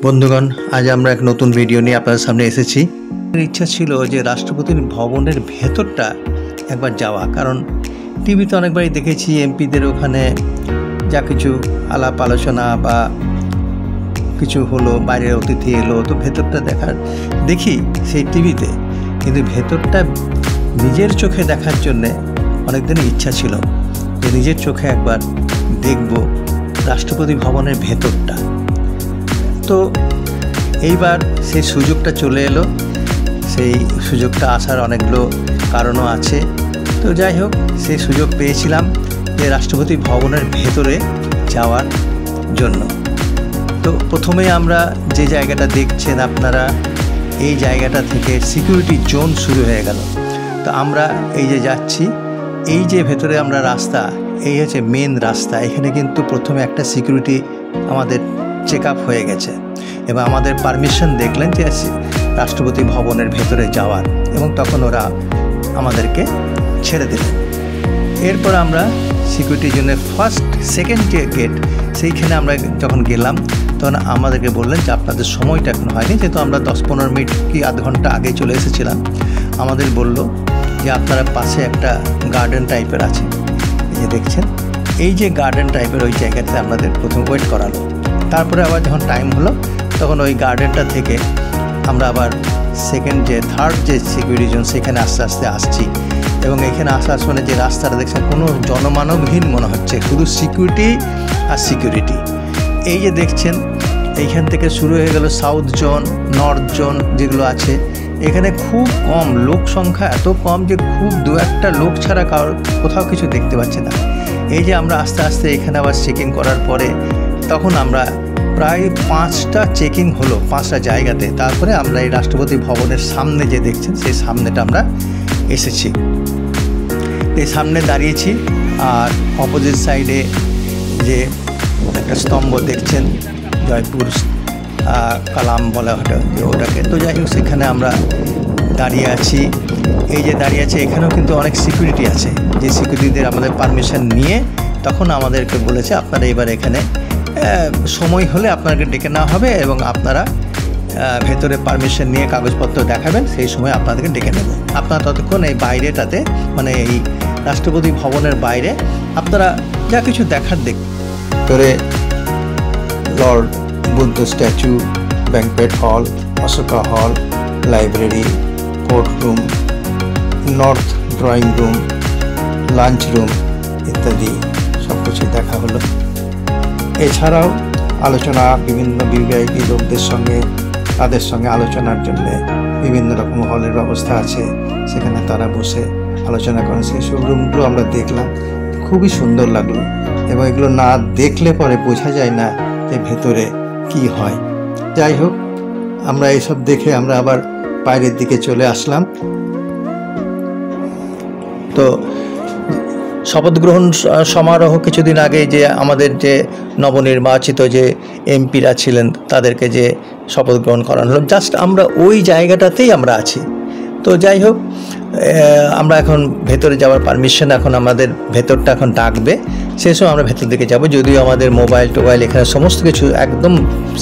বন্ধুগণ, আজ আমরা এক নতুন ভিডিও নিয়ে আপনাদের সামনে এসেছি। ইচ্ছা ছিল যে রাষ্ট্রপতির ভবনের ভেতরটা একবার যাওয়া, কারণ টিভিতে অনেকবারই দেখেছি এমপিদের ওখানে যা কিছু আলাপ আলোচনা বা কিছু হলো, বাইরের অতিথি এলো, তো ভেতরটা দেখি সেই টিভিতে, কিন্তু ভেতরটা নিজের চোখে দেখার জন্যে অনেকদিনই ইচ্ছা ছিল যে নিজের চোখে একবার দেখব রাষ্ট্রপতি ভবনের ভেতরটা। তো এইবার সেই সুযোগটা চলে এলো। সেই সুযোগটা আসার অনেকগুলো কারণও আছে। তো যাই হোক, সেই সুযোগ পেয়েছিলাম যে রাষ্ট্রপতি ভবনের ভেতরে যাওয়ার জন্য। তো প্রথমে আমরা যে জায়গাটা দেখছেন আপনারা, এই জায়গাটা থেকে সিকিউরিটি জোন শুরু হয়ে গেল। তো আমরা এই যে যাচ্ছি, এই যে ভেতরে আমরা রাস্তা, এই হচ্ছে মেন রাস্তা। এখানে কিন্তু প্রথমে একটা সিকিউরিটি আমাদের চেক আপ হয়ে গেছে এবং আমাদের পারমিশন দেখলেন যে রাষ্ট্রপতি ভবনের ভেতরে যাওয়ার, এবং তখন ওরা আমাদেরকে ছেড়ে দিলেন। এরপর আমরা সিকিউরিটির জন্য সেকেন্ড যে গেট, সেইখানে আমরা যখন গেলাম তখন আমাদেরকে বললেন যে আপনাদের সময়টা এখন হয়নি, যেহেতু আমরা 10-15 মিনিট কি আধ ঘন্টা আগে চলে এসেছিলাম। আমাদের বলল যে আপনারা পাশে একটা গার্ডেন টাইপের আছে, এই যে দেখছেন, এই যে গার্ডেন টাইপের ওই জায়গাতে আমাদের প্রথম ওয়েট করালো। তারপরে আবার যখন টাইম হলো তখন ওই গার্ডেনটা থেকে আমরা আবার থার্ড যে সিকিউরিটি জোন, সেখানে আস্তে আস্তে আসছি। এবং এখানে আসার সময় যে রাস্তাটা দেখছেন, কোনো জনমানবহীন মনে হচ্ছে, শুধু সিকিউরিটি আর সিকিউরিটি। এই যে দেখছেন, এইখান থেকে শুরু হয়ে গেল সাউথ জোন, নর্থ জোন যেগুলো আছে। এখানে খুব কম লোক সংখ্যা, এত কম যে খুব দু একটা লোক ছাড়া কোথাও কিছু দেখতে পাচ্ছি না। এই যে আমরা আস্তে আস্তে এখানে আবার চেকিং করার পরে তখন আমরা প্রায় 5টা চেকিং হলো 5টা জায়গাতে। তারপরে আমরা এই রাষ্ট্রপতি ভবনের সামনে যে দেখছেন, সেই সামনেটা আমরা এসেছি। এই সামনে দাঁড়িয়েছি, আর অপোজিট সাইডে যে একটা স্তম্ভ দেখছেন, জয়পুর কালাম বলা ওটাকে। তো যাই হোক, সেখানে আমরা দাঁড়িয়ে আছি। এই যে দাঁড়িয়ে আছে, এখানেও কিন্তু অনেক সিকিউরিটি আছে, যে সিকিউরিটিদের আমাদের পারমিশন নিয়ে তখন আমাদেরকে বলেছে আপনারা এবার এখানে সময় হলে আপনাকে ডেকে নেওয়া হবে এবং আপনারা ভেতরে পারমিশন নিয়ে কাগজপত্র দেখাবেন, সেই সময় আপনাদেরকে ডেকে নেব। আপনারা ততক্ষণ এই বাইরেটাতে, মানে এই রাষ্ট্রপতি ভবনের বাইরে আপনারা যা কিছু দেখার ভেতরে লর্ড বুদ্ধ স্ট্যাচু, ব্যাংকুয়েট হল, অশোকা হল, library, court room, north drawing room, lunch room ইত্যাদি সব কিছু দেখা হলো। এছাড়াও আলোচনা, বিভিন্ন ভিভিআইপি লোকদের সঙ্গে, তাদের সঙ্গে আলোচনার জন্য বিভিন্ন রকম হলের ব্যবস্থা আছে, সেখানে তারা বসে আলোচনা করেন। সেই সব রুমগুলো আমরা দেখলাম, খুবই সুন্দর লাগলো। এবং এগুলো না দেখলে পরে বোঝা যায় না যে ভেতরে কি হয়। যাই হোক, আমরা এইসব দেখে আমরা আবার বাইরের দিকে চলে আসলাম। তো শপথ গ্রহণ সমারোহ কিছুদিন আগে যে আমাদের যে নবনির্বাচিত যে এমপিরা ছিলেন, তাদেরকে যে শপথ গ্রহণ করানো হলো, জাস্ট আমরা ওই জায়গাটাতেই আমরা আছি। তো যাই হোক, আমরা এখন ভেতরে যাওয়ার পারমিশন, এখন আমাদের ভেতরটা এখন ডাকবে, সেই সময় আমরা ভেতর দিকে যাব। যদিও আমাদের মোবাইল টোবাইল এখানে সমস্ত কিছু একদম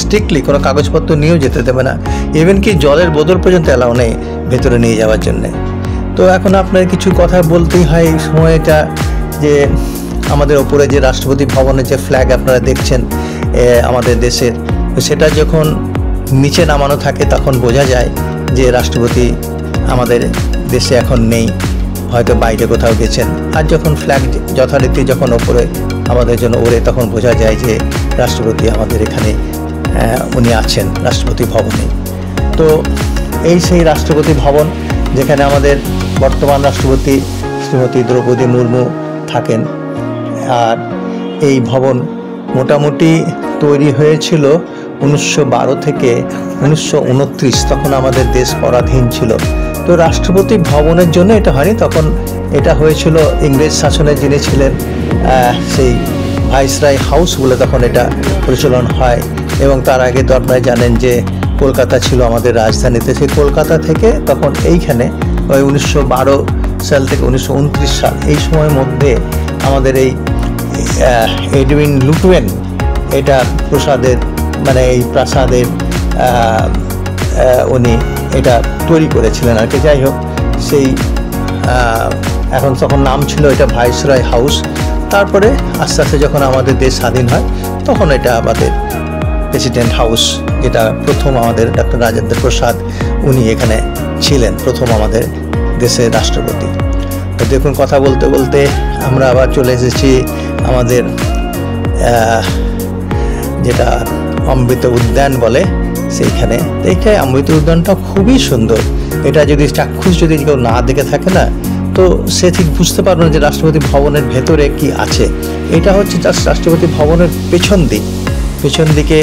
স্ট্রিক্টলি, কোনো কাগজপত্র নিয়েও যেতে দেবে না, ইভেন কি জলের বোতল পর্যন্ত অ্যালাউ নেই ভেতরে নিয়ে যাওয়ার জন্যে। তো এখন আপনার কিছু কথা বলতেই হয় এই সময়টা, যে আমাদের ওপরে যে রাষ্ট্রপতি ভবনের যে ফ্ল্যাগ আপনারা দেখছেন আমাদের দেশের, সেটা যখন নিচে নামানো থাকে তখন বোঝা যায় যে রাষ্ট্রপতি আমাদের দেশে এখন নেই, হয়তো বাইরে কোথাও গেছেন। আর যখন ফ্ল্যাগ যথারীতি যখন ওপরে আমাদের জন্য ওড়ে, তখন বোঝা যায় যে রাষ্ট্রপতি আমাদের এখানে উনি আছেন রাষ্ট্রপতি ভবনে। তো এই সেই রাষ্ট্রপতি ভবন, যেখানে আমাদের বর্তমান রাষ্ট্রপতি শ্রীমতী দ্রৌপদী মুর্মু থাকেন। আর এই ভবন মোটামুটি তৈরি হয়েছিল 1912 থেকে 1929, তখন আমাদের দেশ পরাধীন ছিল। তো রাষ্ট্রপতি ভবনের জন্য এটা হয়নি, তখন এটা হয়েছিল ইংরেজ শাসনে যিনি ছিলেন, সেই ভাইসরয় হাউস বলে তখন এটা পরিচালন হয়। এবং তার আগে তো আপনারা জানেন যে কলকাতা ছিল আমাদের রাজধানীতে, সেই কলকাতা থেকে তখন এইখানে ওই 1912 সাল থেকে 1929 সাল, এই সময়ের মধ্যে আমাদের এই এডউইন লুটওয়েন এটা প্রসাদের মানে এই প্রাসাদের উনি এটা তৈরি করেছিলেন আর কি। যাই হোক, সেই এখন তখন নাম ছিল এটা ভাইসরয় হাউস। তারপরে আস্তে আস্তে যখন আমাদের দেশ স্বাধীন হয় তখন এটা আমাদের প্রেসিডেন্ট হাউস, যেটা প্রথম আমাদের ডক্টর রাজেন্দ্র প্রসাদ উনি এখানে ছিলেন প্রথম আমাদের দেশের রাষ্ট্রপতি। তো দেখুন, কথা বলতে বলতে আমরা আবার চলে এসেছি আমাদের যেটা অমৃত উদ্যান বলে সেইখানে। এইখানে অমৃত উদ্যানটা খুবই সুন্দর। এটা যদি চাক্ষুষ যদি কেউ না দেখে থাকে না, তো সে ঠিক বুঝতে পারবে না যে রাষ্ট্রপতি ভবনের ভেতরে কি আছে। এটা হচ্ছে জাস্ট রাষ্ট্রপতি ভবনের পেছন দিকে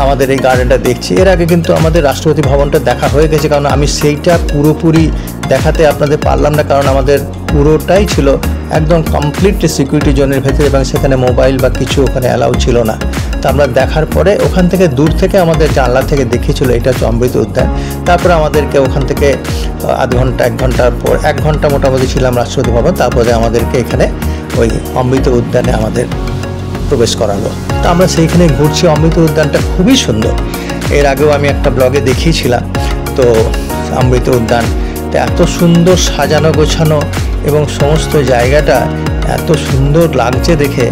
আমাদের এই গার্ডেনটা দেখছি। এর আগে কিন্তু আমাদের রাষ্ট্রপতি ভবনটা দেখা হয়ে গেছে, কারণ আমি সেইটা পুরোপুরি দেখাতে আপনাদের পারলাম না, কারণ আমাদের পুরোটাই ছিল একদম কমপ্লিট সিকিউরিটি জোনের ভেতরে এবং সেখানে মোবাইল বা কিছু ওখানে অ্যালাউ ছিল না। তো আমরা দেখার পরে ওখান থেকে দূর থেকে আমাদের জানলা থেকে দেখিয়েছিল এটা হচ্ছে অমৃত উদ্যান। তারপরে আমাদেরকে ওখান থেকে আধ ঘন্টা 1 ঘন্টার পর 1 ঘন্টা মোটামুটি ছিলাম রাষ্ট্রপতি ভবন। তারপরে আমাদেরকে এখানে ওই অমৃত উদ্যানে আমাদের প্রবেশ করালো। তো আমরা সেইখানে ঘুরছি। অমৃত উদ্যানটা খুবই সুন্দর। এর আগেও আমি একটা ব্লগে দেখিয়েছিলাম। তো অমৃত উদ্যানটা এত সুন্দর সাজানো গোছানো এবং সমস্ত জায়গাটা এত সুন্দর লাগছে দেখে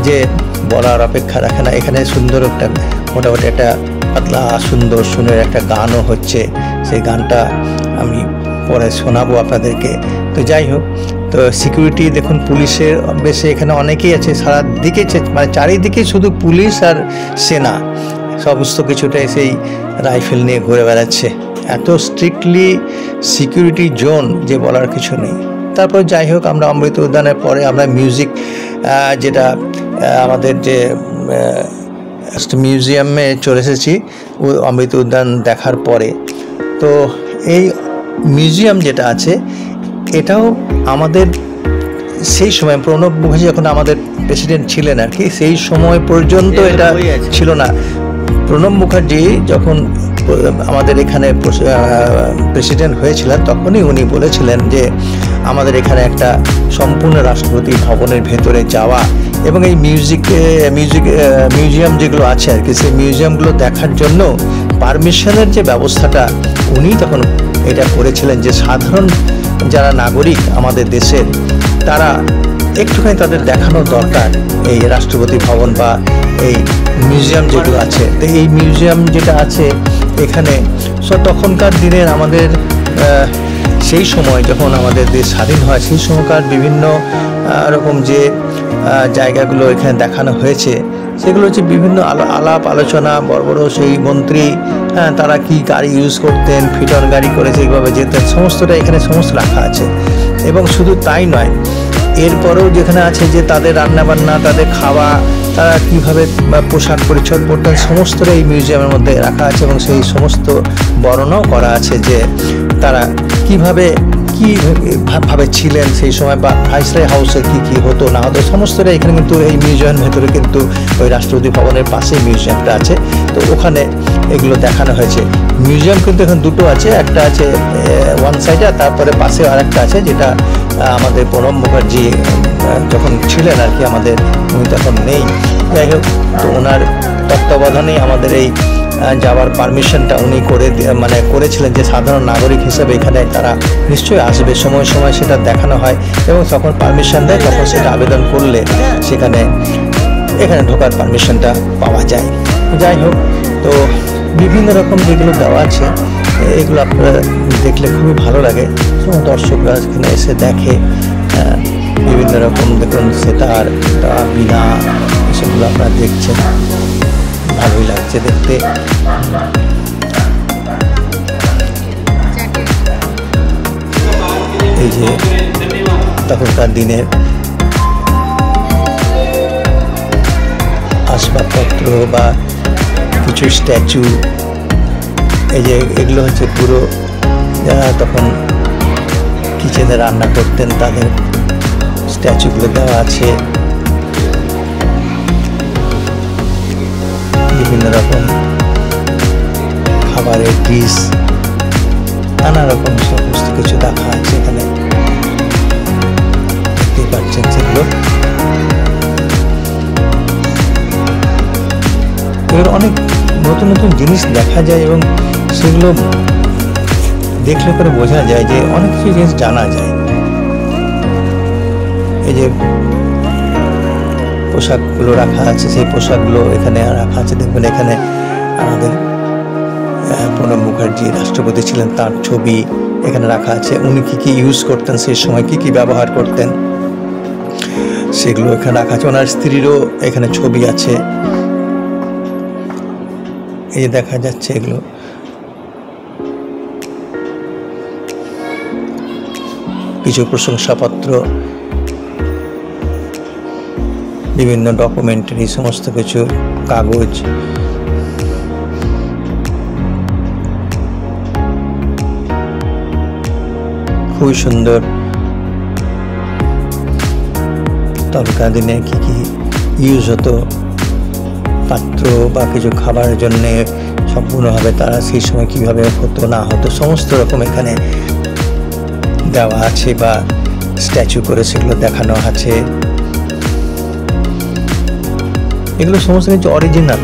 যে বলার অপেক্ষা রাখে না। এখানে সুন্দর একটা মোটামুটি একটা পাতলা সুন্দর সুন্দর একটা গানও হচ্ছে, সেই গানটা আমি পরে শোনাবো আপনাদেরকে। তো যাই হোক, তো সিকিউরিটি দেখুন, পুলিশের বেশি এখানে অনেকেই আছে। সারা দিকে মানে চারিদিকে শুধু পুলিশ আর সেনা, সমস্ত কিছুটাই সেই রাইফেল নিয়ে ঘুরে বেড়াচ্ছে। এত স্ট্রিক্টলি সিকিউরিটি জোন যে বলার কিছু নেই। তারপর যাই হোক, আমরা অমৃত উদ্যানের পরে আমরা মিউজিক যেটা আমাদের যে মিউজিয়ামে চলে এসেছি অমৃত উদ্যান দেখার পরে। তো এই মিউজিয়াম যেটা আছে এটাও আমাদের সেই সময় প্রণব মুখার্জি যখন আমাদের প্রেসিডেন্ট ছিলেন আর কি, সেই সময় পর্যন্ত এটা ছিল না। প্রণব মুখার্জি যখন আমাদের এখানে প্রেসিডেন্ট হয়েছিলেন তখনই উনি বলেছিলেন যে আমাদের এখানে একটা সম্পূর্ণ রাষ্ট্রপতি ভবনের ভেতরে যাওয়া এবং এই মিউজিয়াম যেগুলো আছে আর কি, সেই মিউজিয়ামগুলো দেখার জন্য পারমিশনের যে ব্যবস্থাটা উনি তখন এটা করেছিলেন, যে সাধারণ যারা নাগরিক আমাদের দেশের তারা একটুখানি তাদের দেখানো দরকার এই রাষ্ট্রপতি ভবন বা এই মিউজিয়াম যেগুলো আছে। তো এই মিউজিয়াম যেটা আছে এখানে তখনকার দিনের আমাদের সেই সময় যখন আমাদের দেশ স্বাধীন হয় সেই সময়কার বিভিন্ন রকম যে জায়গাগুলো এখানে দেখানো হয়েছে সেগুলো হচ্ছে বিভিন্ন আলাপ আলোচনা, বড় বড় সেই মন্ত্রী তারা কি গাড়ি ইউজ করতেন, ফিটন গাড়ি করে সেইভাবে যেতেন, সমস্তটা এখানে সমস্ত রাখা আছে। এবং শুধু তাই নয়, এরপরেও যেখানে আছে যে তাদের রান্নাবান্না, তাদের খাওয়া, তারা কীভাবে পোশাক পরিচ্ছদ পরতেন, সমস্তটা এই মিউজিয়ামের মধ্যে রাখা আছে এবং সেই সমস্ত বর্ণনাও করা আছে যে তারা কীভাবে ছিলেন সেই সময়, বা ভাইসরয় হাউসে কি হতো না হতো, সমস্তটা এখানে কিন্তু এই মিউজিয়ামের ভেতরে কিন্তু ওই রাষ্ট্রপতি ভবনের পাশেই মিউজিয়ামটা আছে। তো ওখানে এগুলো দেখানো হয়েছে। মিউজিয়াম কিন্তু এখন দুটো আছে, একটা আছে ওয়ান সাইডে, তারপরে পাশে আর একটা আছে যেটা আমাদের প্রণব মুখার্জি যখন ছিলেন আর কি আমাদের, উনি তখন নেই। যাই হোক, তো ওনার তত্ত্বাবধানেই আমাদের এই যাওয়ার পারমিশনটা উনি করেছিলেন যে সাধারণ নাগরিক হিসেবে এখানে তারা নিশ্চয়ই আসবে, সময় সময় সেটা দেখানো হয় এবং তখন পারমিশন দেয়, তখন সেটা আবেদন করলে এখানে ঢোকার পারমিশনটা পাওয়া যায়। যাই হোক, তো বিভিন্ন রকম যেগুলো দেওয়া আছে এগুলো আপনারা দেখলে খুবই ভালো লাগে। দর্শকরা এখানে এসে দেখে বিভিন্ন রকম, দেখুন সেতার, বীণা, এসবগুলো আপনারা দেখছেন, ভালোই লাগছে দেখতে। এই যে তখনকার দিনের আসবাবপত্র বা কিছু স্ট্যাচু, এই যে এগুলো হচ্ছে পুরো যারা তখন কিচেনে রান্না করতেন তাদের স্ট্যাচুগুলো দেওয়া আছে। বিভিন্ন রকম খাবারের ডিশ, নানা রকম সমস্ত কিছু দেখা আছে এখানে, দেখতেই পাচ্ছেন সেগুলো। এর অনেক নতুন নতুন জিনিস দেখা যায় এবং সেগুলো দেখলে পরে বোঝা যায় যে অনেক কিছু জিনিস জানা যায়। এই যে পোশাকগুলো রাখা আছে, সেই পোশাকগুলো এখানে রাখা আছে। দেখবেন এখানে আমাদের প্রণব মুখার্জি রাষ্ট্রপতি ছিলেন, তার ছবি এখানে রাখা আছে। উনি কি কি ইউজ করতেন, সেই সময় কি কি ব্যবহার করতেন, সেগুলো এখানে রাখা আছে। ওনার স্ত্রীরও এখানে ছবি আছে, এই যে দেখা যাচ্ছে এগুলো। কিছু প্রশংসাপত্র, বিভিন্ন ডকুমেন্টারি, সমস্ত কিছু কাগজ। খুবই সুন্দর। তখনকার দিনে কি কি ইউজ হতো, পাত্র বা কিছু খাবারের জন্যে সম্পূর্ণভাবে তারা সেই সময় কীভাবে হতো না হতো, সমস্ত রকম এখানে দেওয়া আছে বা স্ট্যাচু করে সেগুলো দেখানো আছে। এগুলো সমস্ত কিছু অরিজিনাল।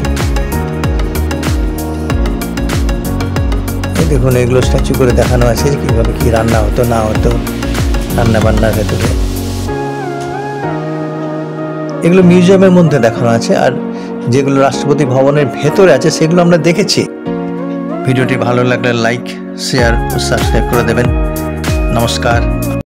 দেখুন এগুলো স্ট্যাচু করে দেখানো আছে কীভাবে কি রান্না হতো না হতো, রান্না বান্নার ভেতরে। এগুলো মিউজিয়ামের মধ্যে দেখানো আছে, আর যেগুলো রাষ্ট্রপতি ভবনের ভেতরে আছে সেগুলো আমরা দেখেছি। ভিডিওটি ভালো লাগলে লাইক, শেয়ার ও সাবস্ক্রাইব করে দেবেন। নমস্কার।